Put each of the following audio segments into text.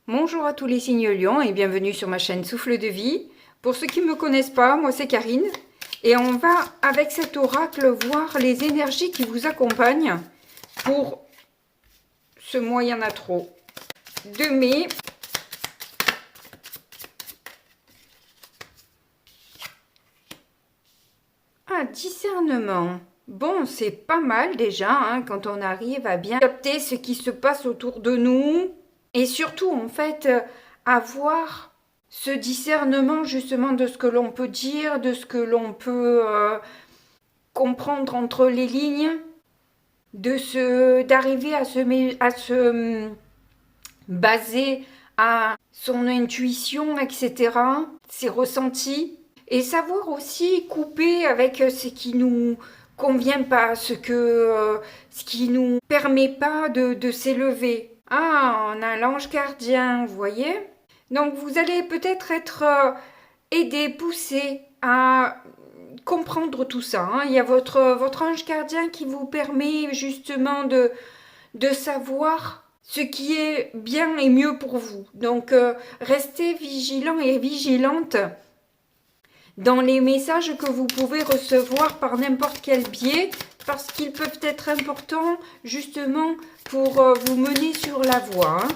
Bonjour à tous les signes Lion et bienvenue sur ma chaîne Souffle de Vie. Pour ceux qui ne me connaissent pas, moi c'est Karine et on va avec cet oracle voir les énergies qui vous accompagnent pour ce mois il y en a trop de mai. Discernement. Bon, c'est pas mal déjà hein, quand on arrive à bien capter ce qui se passe autour de nous. Et surtout, en fait, avoir ce discernement justement de ce que l'on peut dire, de ce que l'on peut comprendre entre les lignes, d'arriver à se baser à son intuition, etc., ses ressentis, et savoir aussi couper avec ce qui nous convient pas, ce qui nous permet pas de s'élever. Ah, on a l'ange gardien, vous voyez? Donc vous allez peut-être être aidé, poussé à comprendre tout ça. Hein. Il y a votre ange gardien qui vous permet justement de savoir ce qui est bien et mieux pour vous. Donc restez vigilant et vigilante dans les messages que vous pouvez recevoir par n'importe quel biais, parce qu'ils peuvent être importants justement pour vous mener sur la voie. Hein.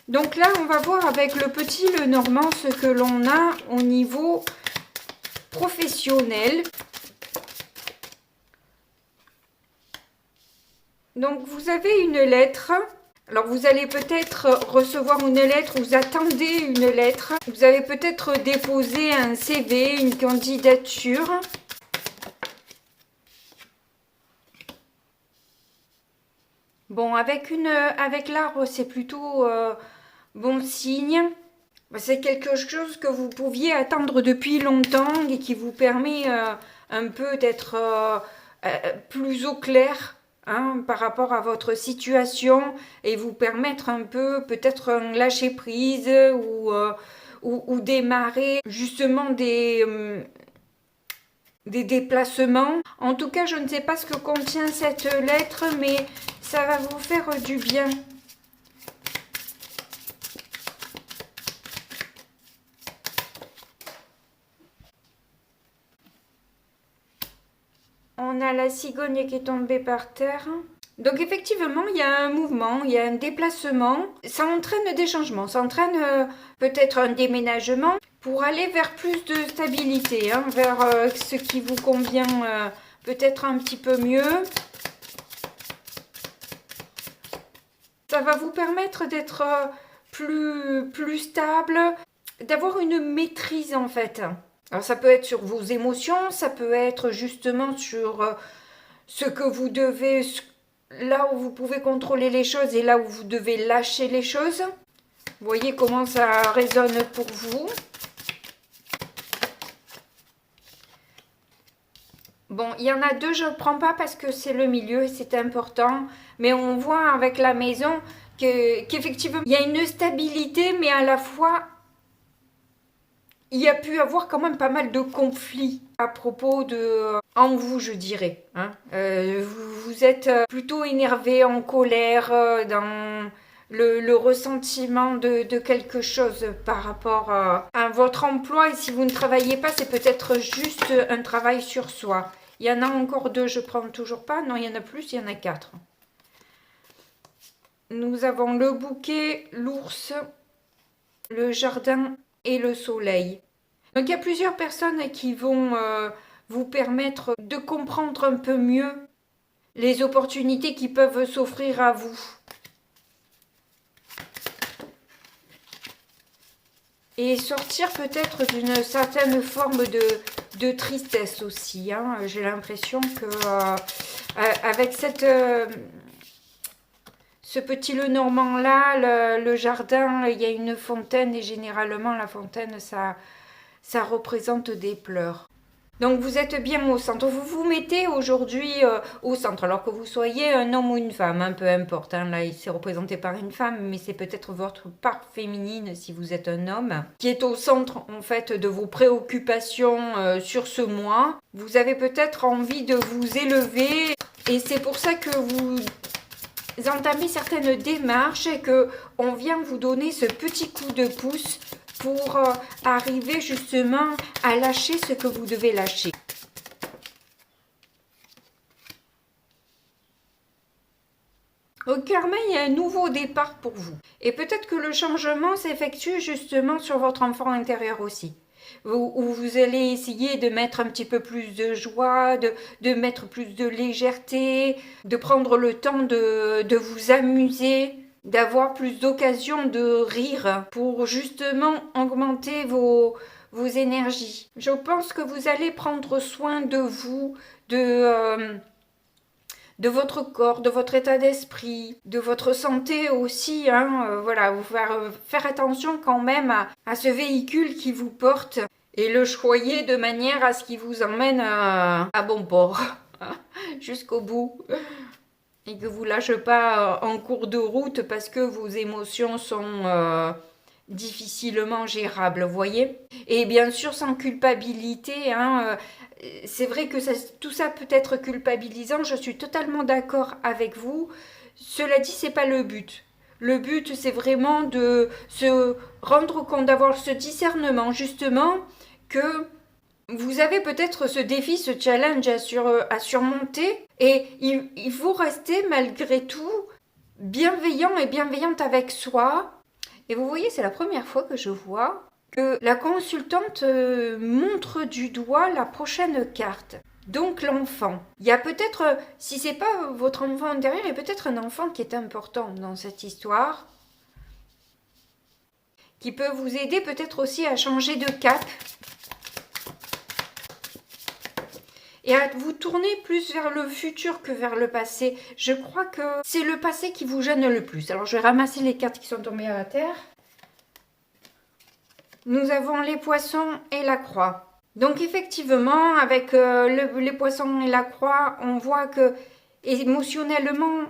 Donc là, on va voir avec le petit Lenormand ce que l'on a au niveau professionnel. Donc vous avez une lettre. Alors vous allez peut-être recevoir une lettre, vous attendez une lettre. Vous avez peut-être déposé un CV, une candidature. Bon, avec l'arbre, c'est plutôt bon signe. C'est quelque chose que vous pouviez attendre depuis longtemps et qui vous permet un peu d'être plus au clair hein, par rapport à votre situation et vous permettre un peu peut-être un lâcher prise ou démarrer justement des déplacements. En tout cas, je ne sais pas ce que contient cette lettre, mais ça va vous faire du bien. On a la cigogne qui est tombée par terre. Donc effectivement, il y a un mouvement, il y a un déplacement. Ça entraîne des changements, ça entraîne peut-être un déménagement pour aller vers plus de stabilité, hein, vers ce qui vous convient peut-être un petit peu mieux. Ça va vous permettre d'être plus stable, d'avoir une maîtrise en fait. Alors ça peut être sur vos émotions, ça peut être justement sur ce que vous devez, là où vous pouvez contrôler les choses et là où vous devez lâcher les choses. Vous voyez comment ça résonne pour vous. Bon, il y en a deux, je ne prends pas parce que c'est le milieu et c'est important. Mais on voit avec la maison qu'effectivement, il y a une stabilité, mais à la fois, il y a pu avoir quand même pas mal de conflits à propos de... en vous, je dirais. Hein. Vous êtes plutôt énervé, en colère, dans le ressentiment de quelque chose par rapport à votre emploi. Et si vous ne travaillez pas, c'est peut-être juste un travail sur soi. Il y en a encore deux, je ne prends toujours pas. Non, il y en a plus, il y en a 4. Nous avons le bouquet, l'ours, le jardin et le soleil. Donc il y a plusieurs personnes qui vont vous permettre de comprendre un peu mieux les opportunités qui peuvent s'offrir à vous. Et sortir peut-être d'une certaine forme de tristesse aussi. Hein. J'ai l'impression que avec ce petit Lenormand là, le jardin, il y a une fontaine et généralement la fontaine, ça représente des pleurs. Donc vous êtes bien au centre. Vous vous mettez aujourd'hui au centre, alors que vous soyez un homme ou une femme, hein, peu importe. Hein, là, il s'est représenté par une femme, mais c'est peut-être votre part féminine si vous êtes un homme, qui est au centre en fait de vos préoccupations sur ce mois. Vous avez peut-être envie de vous élever et c'est pour ça que vous entamez certaines démarches et que on vient vous donner ce petit coup de pouce pour arriver justement à lâcher ce que vous devez lâcher. Au karma, il y a un nouveau départ pour vous. Et peut-être que le changement s'effectue justement sur votre enfant intérieur aussi. Où vous allez essayer de mettre un petit peu plus de joie, de mettre plus de légèreté, de prendre le temps de vous amuser, d'avoir plus d'occasions de rire pour justement augmenter vos énergies. Je pense que vous allez prendre soin de vous, de votre corps, de votre état d'esprit, de votre santé aussi. Voilà, vous faire attention quand même à ce véhicule qui vous porte et le choyer de manière à ce qu'il vous emmène à bon port, jusqu'au bout. Et que vous ne lâchez pas en cours de route parce que vos émotions sont difficilement gérables, vous voyez. Et bien sûr, sans culpabilité, c'est vrai que tout ça peut être culpabilisant, je suis totalement d'accord avec vous. Cela dit, c'est pas le but. Le but, c'est vraiment de se rendre compte, d'avoir ce discernement, justement, que vous avez peut-être ce défi, ce challenge à surmonter, et il faut rester malgré tout bienveillant et bienveillante avec soi. Et vous voyez, c'est la première fois que je vois que la consultante montre du doigt la prochaine carte. Donc l'enfant. Il y a peut-être, si c'est pas votre enfant intérieur, il y a peut-être un enfant qui est important dans cette histoire, qui peut vous aider peut-être aussi à changer de cap et à vous tourner plus vers le futur que vers le passé. Je crois que c'est le passé qui vous gêne le plus. Alors je vais ramasser les cartes qui sont tombées à la terre. Nous avons les poissons et la croix. Donc effectivement, avec les poissons et la croix, on voit que émotionnellement,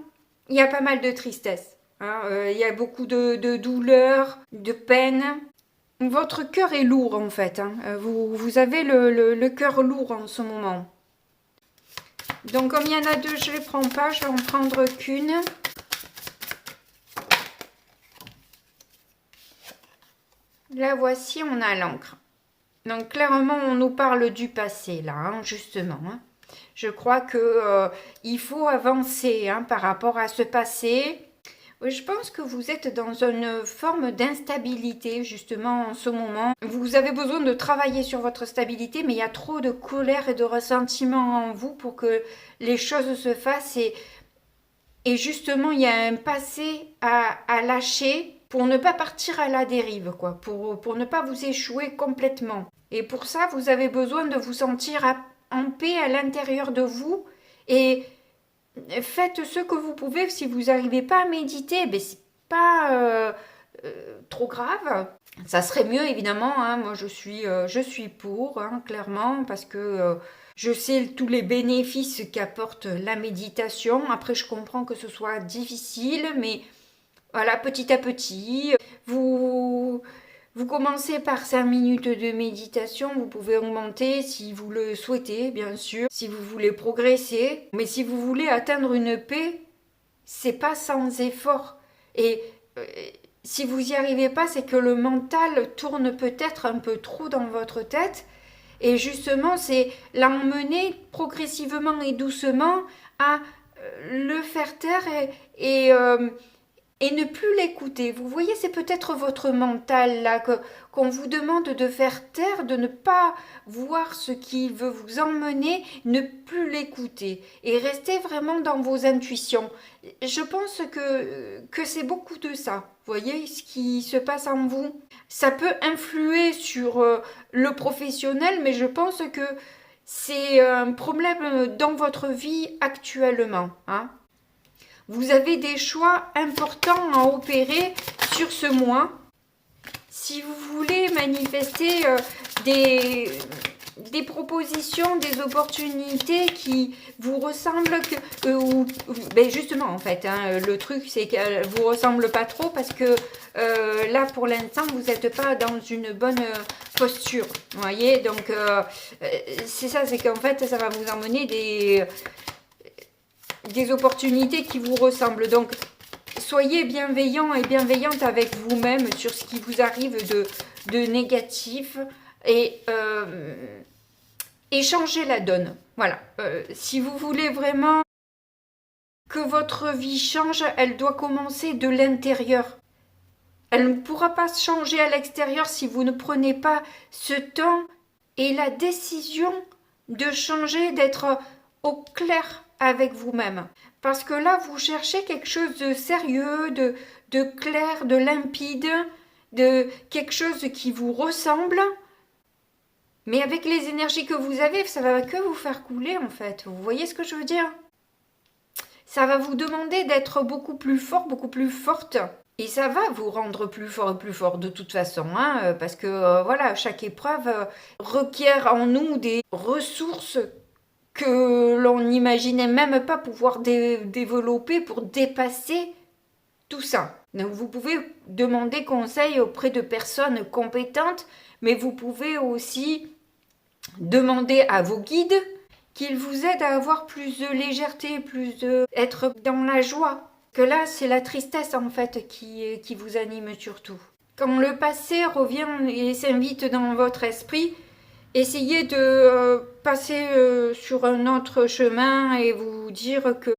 il y a pas mal de tristesse. Il y a beaucoup de douleur, de peine. Votre cœur est lourd en fait. Vous avez le cœur lourd en ce moment. Donc comme il y en a deux, je ne les prends pas, je vais en prendre qu'une. Là voici, on a l'encre. Donc clairement, on nous parle du passé là, justement. Je crois que il faut avancer par rapport à ce passé. Je pense que vous êtes dans une forme d'instabilité justement en ce moment. Vous avez besoin de travailler sur votre stabilité, mais il y a trop de colère et de ressentiment en vous pour que les choses se fassent. Et justement, il y a un passé à lâcher pour ne pas partir à la dérive, quoi, pour ne pas vous échouer complètement. Et pour ça, vous avez besoin de vous sentir en paix à l'intérieur de vous et faites ce que vous pouvez. Si vous n'arrivez pas à méditer, c'est pas trop grave. Ça serait mieux évidemment. Moi, je suis pour, clairement, parce que je sais tous les bénéfices qu'apporte la méditation. Après, je comprends que ce soit difficile, mais voilà, petit à petit, vous commencez par 5 minutes de méditation, vous pouvez augmenter si vous le souhaitez, bien sûr, si vous voulez progresser. Mais si vous voulez atteindre une paix, c'est pas sans effort. Et si vous n'y arrivez pas, c'est que le mental tourne peut-être un peu trop dans votre tête. Et justement, c'est l'emmener progressivement et doucement à le faire taire et ne plus l'écouter. Vous voyez, c'est peut-être votre mental là qu'on vous demande de faire taire, de ne pas voir ce qui veut vous emmener, ne plus l'écouter et rester vraiment dans vos intuitions. Je pense que c'est beaucoup de ça. Vous voyez ce qui se passe en vous. Ça peut influer sur le professionnel, mais je pense que c'est un problème dans votre vie actuellement. Vous avez des choix importants à opérer sur ce mois. Si vous voulez manifester des propositions, des opportunités qui vous ressemblent, justement en fait, le truc c'est qu'elles ne vous ressemblent pas trop parce que là pour l'instant vous n'êtes pas dans une bonne posture. Vous voyez, donc c'est ça, c'est qu'en fait ça va vous emmener des opportunités qui vous ressemblent. Donc, soyez bienveillant et bienveillante avec vous-même sur ce qui vous arrive de négatif et changez la donne. Voilà. Si vous voulez vraiment que votre vie change, elle doit commencer de l'intérieur. Elle ne pourra pas changer à l'extérieur si vous ne prenez pas ce temps et la décision de changer, d'être au clair avec vous-même. Parce que là, vous cherchez quelque chose de sérieux, de clair, de limpide, de quelque chose qui vous ressemble. Mais avec les énergies que vous avez, ça va que vous faire couler en fait. Vous voyez ce que je veux dire? Ça va vous demander d'être beaucoup plus fort, beaucoup plus forte. Et ça va vous rendre plus fort et plus fort de toute façon, hein, parce que voilà, chaque épreuve requiert en nous des ressources que l'on n'imaginait même pas pouvoir développer pour dépasser tout ça. Donc vous pouvez demander conseil auprès de personnes compétentes, mais vous pouvez aussi demander à vos guides qu'ils vous aident à avoir plus de légèreté, plus de être dans la joie. Que là, c'est la tristesse en fait qui vous anime surtout. Quand le passé revient et s'invite dans votre esprit, essayez de passer sur un autre chemin et vous dire que...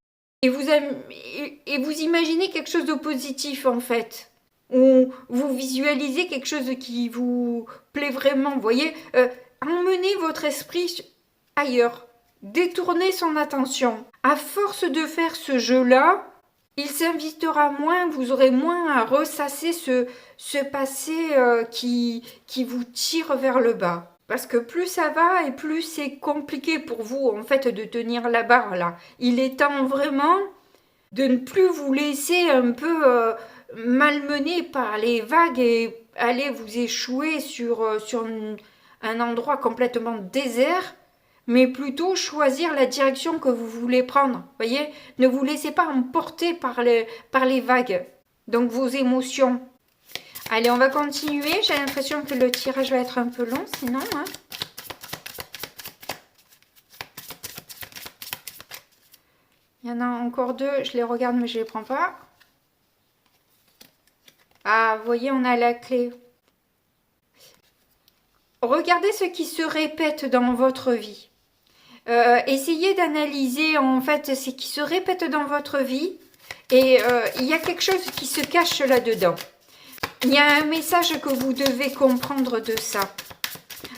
Et vous imaginez quelque chose de positif en fait. Ou vous visualisez quelque chose qui vous plaît vraiment. Vous voyez, emmenez votre esprit ailleurs. Détournez son attention. À force de faire ce jeu-là, il s'invitera moins, vous aurez moins à ressasser ce passé qui vous tire vers le bas. Parce que plus ça va et plus c'est compliqué pour vous en fait de tenir la barre là. Il est temps vraiment de ne plus vous laisser un peu malmener par les vagues et aller vous échouer sur un endroit complètement désert, mais plutôt choisir la direction que vous voulez prendre. Voyez, ne vous laissez pas emporter par les vagues, donc vos émotions. Allez, on va continuer. J'ai l'impression que le tirage va être un peu long, sinon. Hein. Il y en a encore deux. Je les regarde, mais je ne les prends pas. Ah, vous voyez, on a la clé. Regardez ce qui se répète dans votre vie. Essayez d'analyser en fait ce qui se répète dans votre vie. Et il y a quelque chose qui se cache là-dedans. Il y a un message que vous devez comprendre de ça.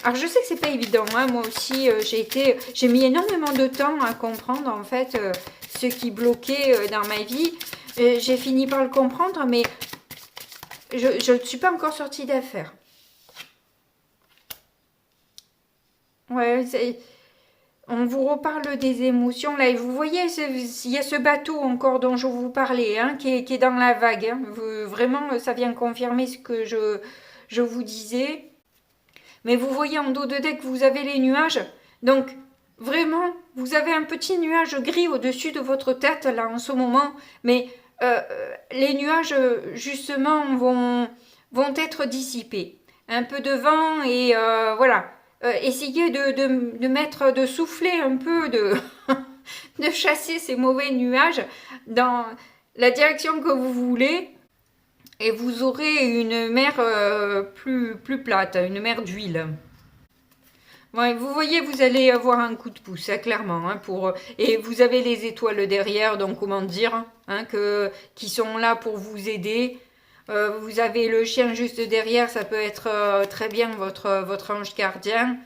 Alors je sais que c'est pas évident, hein. Moi aussi j'ai mis énormément de temps à comprendre en fait ce qui bloquait dans ma vie. J'ai fini par le comprendre, mais je ne suis pas encore sortie d'affaire. Ouais, on vous reparle des émotions là et vous voyez, il y a ce bateau encore dont je vous parlais, hein, qui est dans la vague. Hein. Vraiment, ça vient confirmer ce que je vous disais. Mais vous voyez en dos de deck, vous avez les nuages. Donc, vraiment, vous avez un petit nuage gris au-dessus de votre tête là en ce moment. Mais les nuages, justement, vont être dissipés. Un peu de vent et voilà. Essayez de souffler un peu, de chasser ces mauvais nuages dans la direction que vous voulez et vous aurez une mer plus plate, une mer d'huile. Ouais, vous voyez, vous allez avoir un coup de pouce, hein, clairement, hein, et vous avez les étoiles derrière, donc comment dire, hein, qui sont là pour vous aider. Vous avez le chien juste derrière, ça peut être très bien votre ange gardien.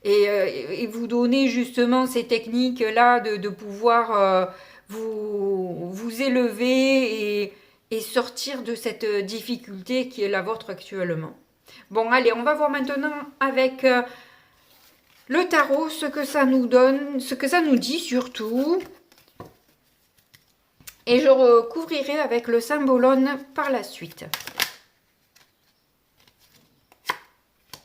Et vous donner justement ces techniques-là de pouvoir vous élever et sortir de cette difficulté qui est la vôtre actuellement. Bon, allez, on va voir maintenant avec le tarot ce que ça nous donne, ce que ça nous dit surtout. Et je recouvrirai avec le symbolone par la suite.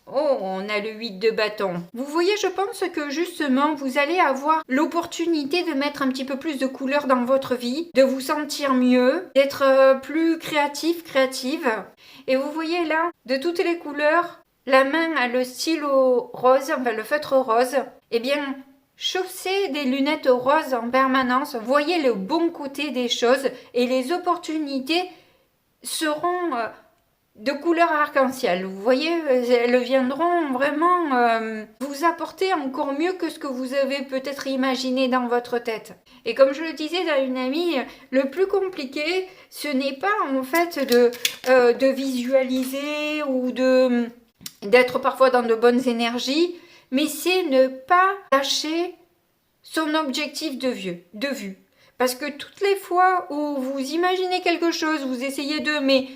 Oh, on a le 8 de bâton. Vous voyez, je pense que justement, vous allez avoir l'opportunité de mettre un petit peu plus de couleur dans votre vie, de vous sentir mieux, d'être plus créatif, créative. Et vous voyez là, de toutes les couleurs, la main a le stylo rose, enfin le feutre rose. Eh bien, chaussez des lunettes roses en permanence, voyez le bon côté des choses et les opportunités seront de couleur arc-en-ciel. Vous voyez, elles viendront vraiment vous apporter encore mieux que ce que vous avez peut-être imaginé dans votre tête. Et comme je le disais à une amie, le plus compliqué, ce n'est pas en fait de visualiser ou d'être parfois dans de bonnes énergies, mais c'est ne pas lâcher son objectif de vue. Parce que toutes les fois où vous imaginez quelque chose, vous essayez mais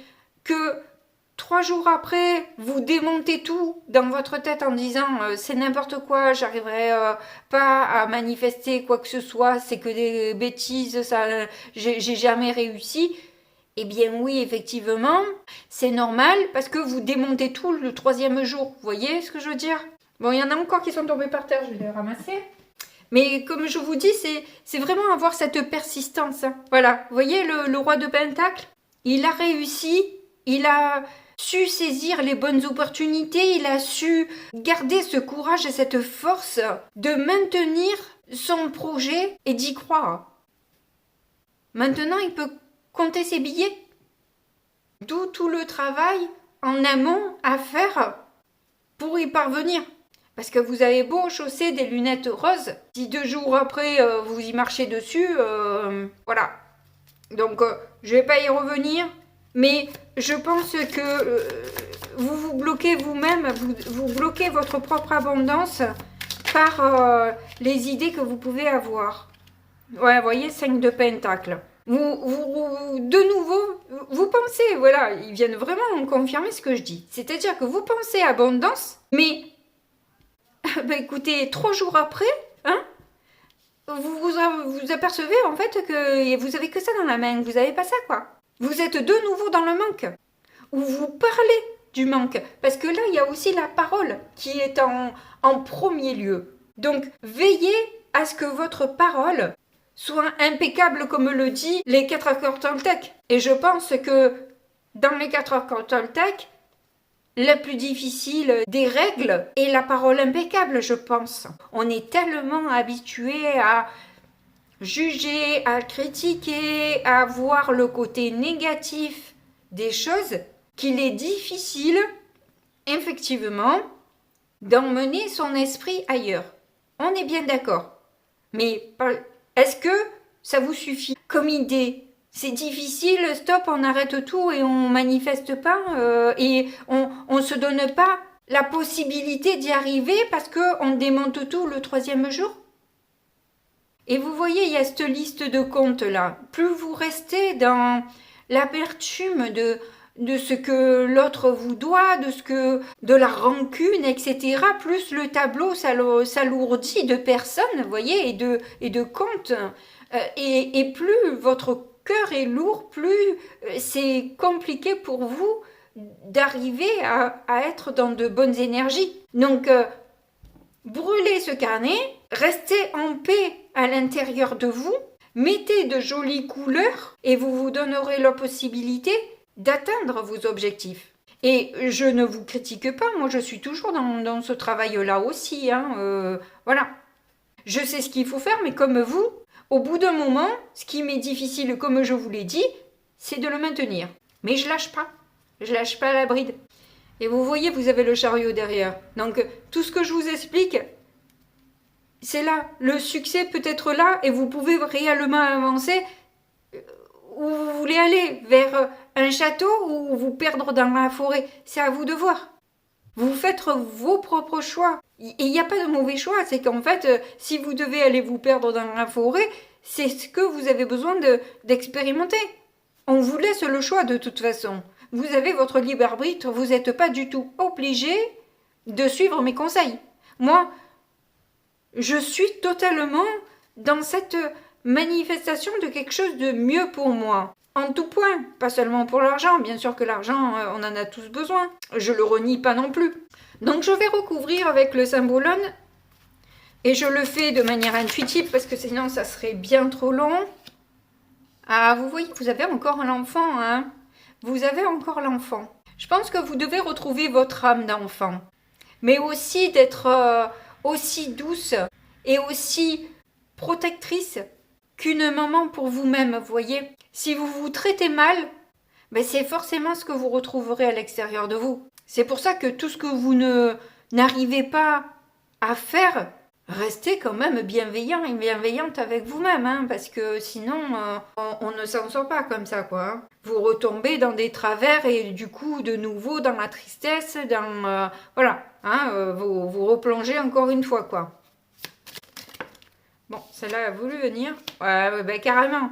que 3 jours après, vous démontez tout dans votre tête en disant c'est n'importe quoi, j'arriverai pas à manifester quoi que ce soit, c'est que des bêtises, ça, j'ai jamais réussi. Eh bien oui, effectivement, c'est normal parce que vous démontez tout le 3e jour. Vous voyez ce que je veux dire? Bon, il y en a encore qui sont tombés par terre, je vais les ramasser. Mais comme je vous dis, c'est vraiment avoir cette persistance. Voilà, vous voyez le roi de Pentacle? Il a réussi, il a su saisir les bonnes opportunités, il a su garder ce courage et cette force de maintenir son projet et d'y croire. Maintenant, il peut compter ses billets. D'où tout le travail en amont à faire pour y parvenir. Parce que vous avez beau chausser des lunettes roses, si 2 jours après vous y marchez dessus, voilà. Donc je vais pas y revenir, mais je pense que vous vous bloquez vous-même, vous bloquez votre propre abondance par les idées que vous pouvez avoir. Ouais, vous voyez, 5 de Pentacle. De nouveau, vous pensez, voilà, ils viennent vraiment confirmer ce que je dis. C'est-à-dire que vous pensez abondance, mais bah écoutez, 3 jours après, hein, vous apercevez en fait que vous avez que ça dans la main, vous n'avez pas ça quoi. Vous êtes de nouveau dans le manque. Ou vous parlez du manque. Parce que là, il y a aussi la parole qui est en premier lieu. Donc, veillez à ce que votre parole soit impeccable comme le dit les 4 accords Toltec. Et je pense que dans les 4 accords Toltec, la plus difficile des règles est la parole impeccable, je pense. On est tellement habitué à juger, à critiquer, à voir le côté négatif des choses qu'il est difficile, effectivement, d'emmener son esprit ailleurs. On est bien d'accord. Mais est-ce que ça vous suffit comme idée? C'est difficile, stop, on arrête tout et on manifeste pas et on se donne pas la possibilité d'y arriver parce qu'on démonte tout le 3e jour. Et vous voyez, il y a cette liste de comptes là. Plus vous restez dans l'amertume de ce que l'autre vous doit, de la rancune, etc., plus le tableau s'alourdit de personnes, vous voyez, et de comptes. Et plus votre cœur est lourd, plus c'est compliqué pour vous d'arriver à être dans de bonnes énergies. Donc, brûlez ce carnet, restez en paix à l'intérieur de vous, mettez de jolies couleurs et vous vous donnerez la possibilité d'atteindre vos objectifs. Et je ne vous critique pas, moi je suis toujours dans ce travail-là aussi. Voilà. Je sais ce qu'il faut faire, mais comme vous, au bout d'un moment, ce qui m'est difficile, comme je vous l'ai dit, c'est de le maintenir. Mais je lâche pas. Je lâche pas la bride. Et vous voyez, vous avez le chariot derrière. Donc, tout ce que je vous explique, c'est là. Le succès peut être là et vous pouvez réellement avancer où vous voulez aller, vers un château ou vous perdre dans la forêt. C'est à vous de voir. Vous faites vos propres choix. Et il n'y a pas de mauvais choix. C'est qu'en fait, si vous devez aller vous perdre dans la forêt, c'est ce que vous avez besoin d'expérimenter. On vous laisse le choix de toute façon. Vous avez votre libre arbitre. Vous n'êtes pas du tout obligé de suivre mes conseils. Moi, je suis totalement dans cette manifestation de quelque chose de mieux pour moi. En tout point, pas seulement pour l'argent, bien sûr que l'argent, on en a tous besoin. Je le renie pas non plus. Donc je vais recouvrir avec le symbolone et je le fais de manière intuitive parce que sinon ça serait bien trop long. Ah, vous voyez, vous avez encore l'enfant, hein? Vous avez encore l'enfant. Je pense que vous devez retrouver votre âme d'enfant, mais aussi d'être aussi douce est aussi protectrice qu'une maman pour vous-même, vous voyez. Si vous vous traitez mal, ben c'est forcément ce que vous retrouverez à l'extérieur de vous. C'est pour ça que tout ce que vous n'arrivez pas à faire, restez quand même bienveillant et bienveillante avec vous-même, hein, parce que sinon, on ne s'en sort pas comme ça, quoi. Hein. Vous retombez dans des travers et du coup, de nouveau, dans la tristesse, voilà, hein, vous replongez encore une fois, quoi. Bon, celle-là a voulu venir. Ouais, ben carrément.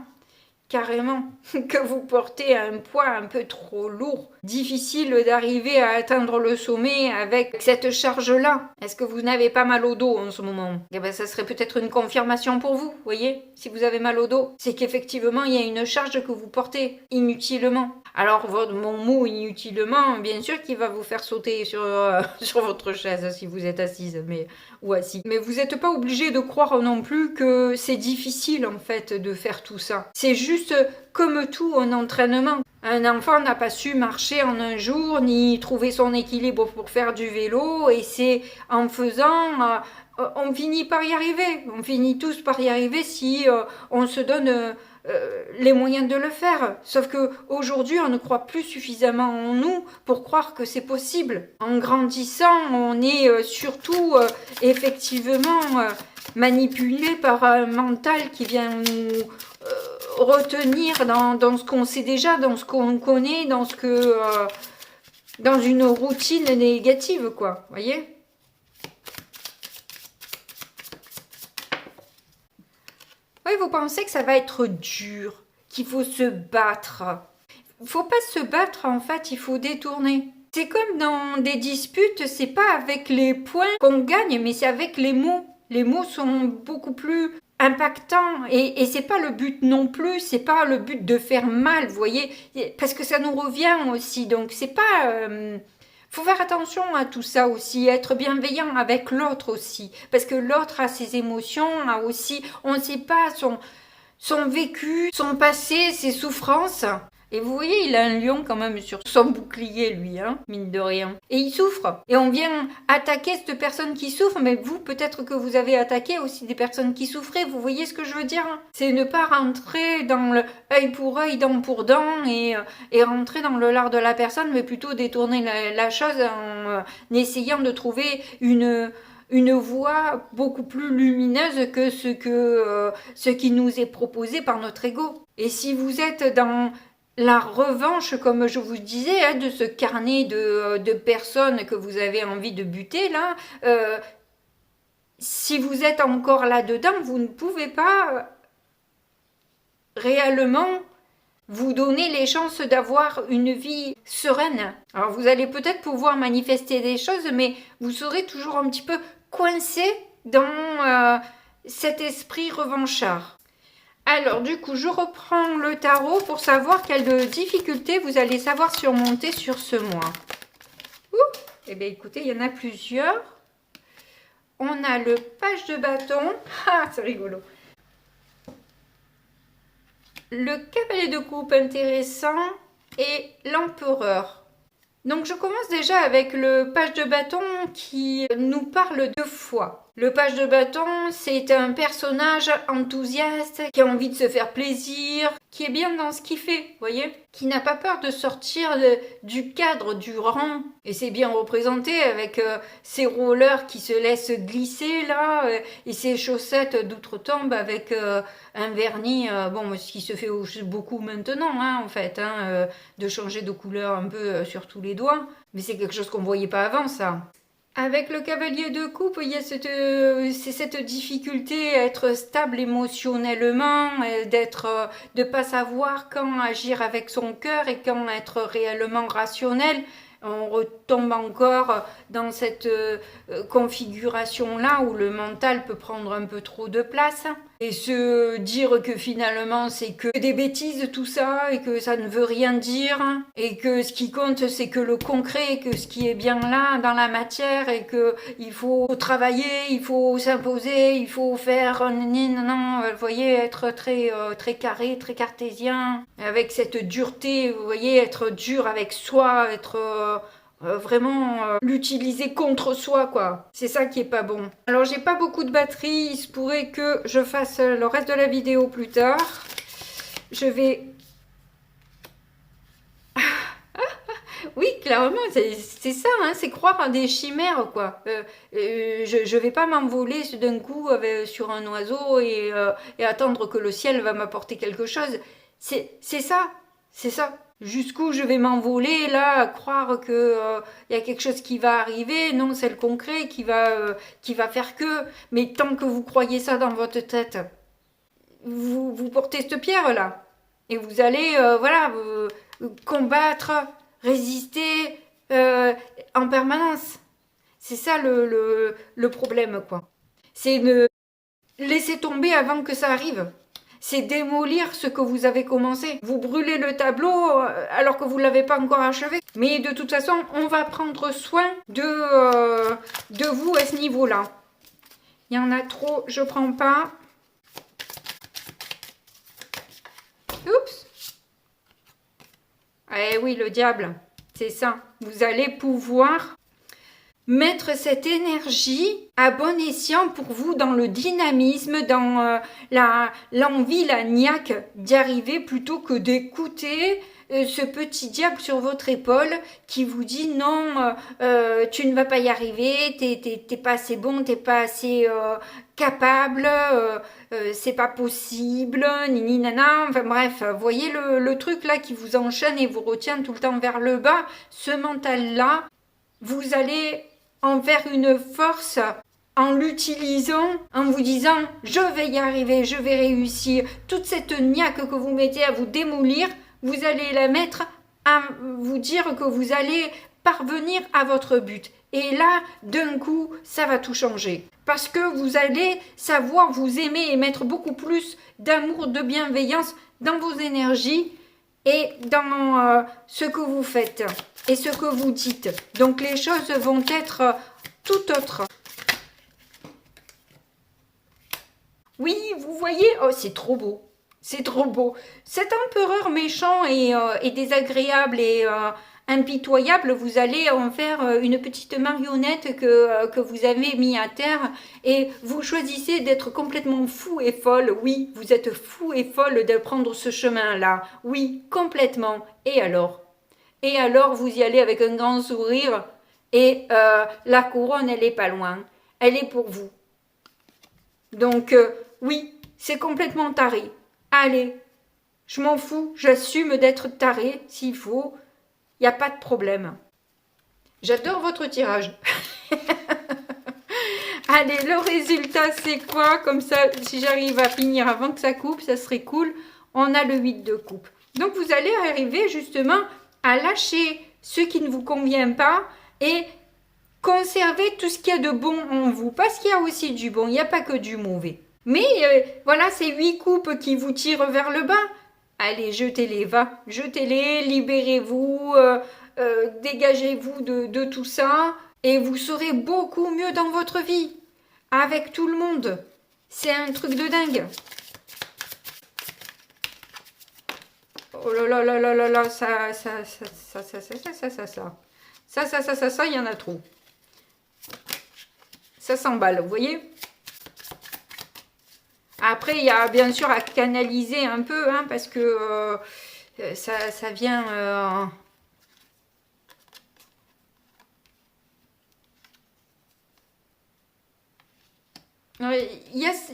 Carrément, que vous portez un poids un peu trop lourd. Difficile d'arriver à atteindre le sommet avec cette charge-là. Est-ce que vous n'avez pas mal au dos en ce moment? Eh ben, ça serait peut-être une confirmation pour vous, voyez? Si vous avez mal au dos, c'est qu'effectivement, il y a une charge que vous portez inutilement. Alors, mon mot inutilement, bien sûr qu'il va vous faire sauter sur votre chaise si vous êtes assise ou assis. Mais vous n'êtes pas obligé de croire non plus que c'est difficile en fait de faire tout ça. C'est juste comme tout en entraînement. Un enfant n'a pas su marcher en un jour, ni trouver son équilibre pour faire du vélo, et c'est en faisant... on finit par y arriver. On finit tous par y arriver si on se donne... les moyens de le faire. Sauf que aujourd'hui, on ne croit plus suffisamment en nous pour croire que c'est possible. En grandissant, on est surtout effectivement manipulé par un mental qui vient nous retenir dans ce qu'on sait déjà, dans ce qu'on connaît, dans une routine négative, quoi. Voyez ? Oui, vous pensez que ça va être dur, qu'il faut se battre. Il ne faut pas se battre, en fait, il faut détourner. C'est comme dans des disputes, c'est pas avec les points qu'on gagne, mais c'est avec les mots. Les mots sont beaucoup plus impactants et c'est pas le but non plus, c'est pas le but de faire mal, vous voyez, parce que ça nous revient aussi, donc c'est pas... faut faire attention à tout ça aussi, être bienveillant avec l'autre aussi, parce que l'autre a ses émotions, a aussi, on ne sait pas son vécu, son passé, ses souffrances. Et vous voyez, il a un lion quand même sur son bouclier, lui, hein, mine de rien. Et il souffre. Et on vient attaquer cette personne qui souffre, mais vous, peut-être que vous avez attaqué aussi des personnes qui souffraient. Vous voyez ce que je veux dire? C'est ne pas rentrer dans le œil pour œil, dent pour dent, et rentrer dans le lard de la personne, mais plutôt détourner la chose en essayant de trouver une voie beaucoup plus lumineuse que ce qui nous est proposé par notre ego. Et si vous êtes dans la revanche, comme je vous disais, hein, de ce carnet de personnes que vous avez envie de buter, là, si vous êtes encore là-dedans, vous ne pouvez pas réellement vous donner les chances d'avoir une vie sereine. Alors vous allez peut-être pouvoir manifester des choses, mais vous serez toujours un petit peu coincé dans cet esprit revanchard. Alors du coup, je reprends le tarot pour savoir quelles difficultés vous allez savoir surmonter sur ce mois. Eh bien écoutez, il y en a plusieurs. On a le page de bâton. Ah, c'est rigolo. Le cavalier de coupe intéressant et l'empereur. Donc je commence déjà avec le page de bâton qui nous parle de foi. Le page de bâton, c'est un personnage enthousiaste qui a envie de se faire plaisir, qui est bien dans ce qu'il fait, vous voyez, qui n'a pas peur de sortir du cadre, du rang. Et c'est bien représenté avec ses rollers qui se laissent glisser là, et ses chaussettes d'outre-tombe avec un vernis, bon, ce qui se fait beaucoup maintenant, hein, en fait, hein, de changer de couleur un peu sur tous les doigts. Mais c'est quelque chose qu'on ne voyait pas avant, ça. Avec le cavalier de coupe, il y a cette difficulté à être stable émotionnellement, de pas savoir quand agir avec son cœur et quand être réellement rationnel. On retombe encore dans cette configuration-là où le mental peut prendre un peu trop de place et se dire que finalement c'est que des bêtises tout ça et que ça ne veut rien dire et que ce qui compte c'est que le concret, que ce qui est bien là dans la matière et que il faut travailler, il faut s'imposer, il faut faire non, vous voyez, être très carré, très cartésien avec cette dureté, vous voyez, être dur avec soi, être vraiment l'utiliser contre soi, quoi. C'est ça qui est pas bon. Alors, j'ai pas beaucoup de batterie. Il se pourrait que je fasse le reste de la vidéo plus tard. Je vais... Oui, clairement, c'est ça, hein, c'est croire à des chimères, quoi. Je vais pas m'envoler d'un coup sur un oiseau et attendre que le ciel va m'apporter quelque chose. C'est ça, c'est ça. Jusqu'où je vais m'envoler, là, à croire que y a quelque chose qui va arriver. Non, c'est le concret qui va faire que... Mais tant que vous croyez ça dans votre tête, vous portez cette pierre-là. Et vous allez, voilà, combattre, résister en permanence. C'est ça le problème, quoi. C'est de laisser tomber avant que ça arrive. C'est démolir ce que vous avez commencé. Vous brûlez le tableau alors que vous ne l'avez pas encore achevé. Mais de toute façon, on va prendre soin de vous à ce niveau-là. Il y en a trop, je prends pas. Oups. Eh oui, le diable, c'est ça. Vous allez pouvoir mettre cette énergie à bon escient pour vous dans le dynamisme, dans l'envie, la niaque d'y arriver plutôt que d'écouter ce petit diable sur votre épaule qui vous dit non, tu ne vas pas y arriver, t'es pas assez bon, t'es pas assez capable, c'est pas possible, nini nana, enfin bref, voyez le truc là qui vous enchaîne et vous retient tout le temps vers le bas, ce mental là, vous allez en faire une force en l'utilisant, en vous disant je vais y arriver, je vais réussir. Toute cette niaque que vous mettez à vous démolir, vous allez la mettre à vous dire que vous allez parvenir à votre but. Et là, d'un coup, ça va tout changer. Parce que vous allez savoir vous aimer et mettre beaucoup plus d'amour, de bienveillance dans vos énergies et dans ce que vous faites et ce que vous dites. Donc les choses vont être tout autres. Oui, vous voyez, oh c'est trop beau, c'est trop beau. Cet empereur méchant et désagréable et impitoyable, vous allez en faire une petite marionnette que vous avez mis à terre et vous choisissez d'être complètement fou et folle. Oui, vous êtes fou et folle de prendre ce chemin-là. Oui, complètement. Et alors, vous y allez avec un grand sourire et la couronne, elle est pas loin. Elle est pour vous. Donc, oui, c'est complètement taré. Allez, je m'en fous, j'assume d'être taré s'il faut. Il n'y a pas de problème. J'adore votre tirage. Allez, le résultat, c'est quoi? Comme ça, si j'arrive à finir avant que ça coupe, ça serait cool. On a le 8 de coupe. Donc, vous allez arriver justement à lâcher ce qui ne vous convient pas et conserver tout ce qu'il y a de bon en vous. Parce qu'il y a aussi du bon, il n'y a pas que du mauvais. Mais voilà, ces 8 coupes qui vous tirent vers le bas. Allez, jetez-les, va. Jetez-les, libérez-vous, dégagez-vous de tout ça. Et vous serez beaucoup mieux dans votre vie. Avec tout le monde. C'est un truc de dingue. Oh là là là là là là, ça, il y en a trop. Ça s'emballe, vous voyez? Après, il y a bien sûr à canaliser un peu, hein, parce que ça vient... Il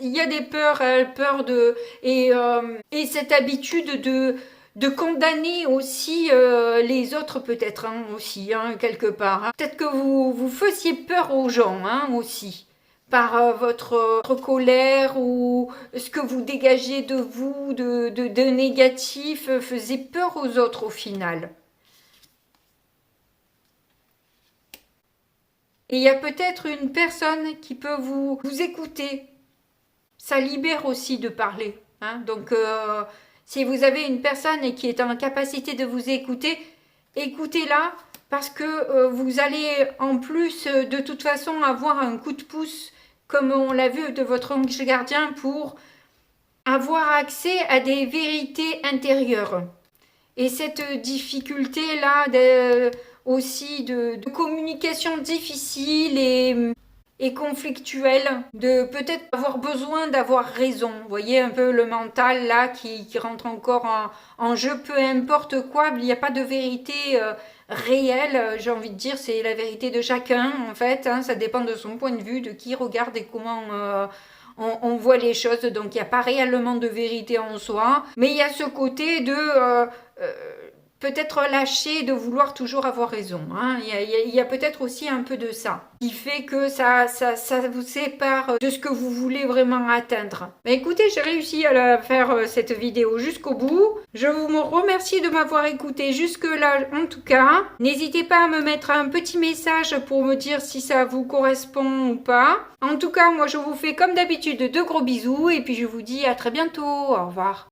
y a des peurs, peur de... Et cette habitude de condamner aussi les autres peut-être, hein, aussi, hein, quelque part. Hein. Peut-être que vous faisiez peur aux gens, hein, aussi. Par votre colère ou ce que vous dégagez de vous, de négatif, faisait peur aux autres au final. Et il y a peut-être une personne qui peut vous écouter. Ça libère aussi de parler. Hein. Donc, si vous avez une personne qui est en capacité de vous écouter, écoutez-la parce que vous allez en plus de toute façon avoir un coup de pouce comme on l'a vu de votre ange gardien, pour avoir accès à des vérités intérieures. Et cette difficulté-là, aussi de communication difficile et conflictuelle, de peut-être avoir besoin d'avoir raison. Vous voyez un peu le mental là qui rentre encore en jeu, peu importe quoi, il n'y a pas de vérité réelle, j'ai envie de dire, c'est la vérité de chacun en fait, hein, ça dépend de son point de vue, de qui regarde et comment on voit les choses, donc il n'y a pas réellement de vérité en soi, mais il y a ce côté de euh, peut-être lâcher de vouloir toujours avoir raison. Hein. Il y a peut-être aussi un peu de ça qui fait que ça vous sépare de ce que vous voulez vraiment atteindre. Mais écoutez, j'ai réussi à faire cette vidéo jusqu'au bout. Je vous remercie de m'avoir écouté jusque-là en tout cas. N'hésitez pas à me mettre un petit message pour me dire si ça vous correspond ou pas. En tout cas, moi je vous fais comme d'habitude de gros bisous et puis je vous dis à très bientôt. Au revoir.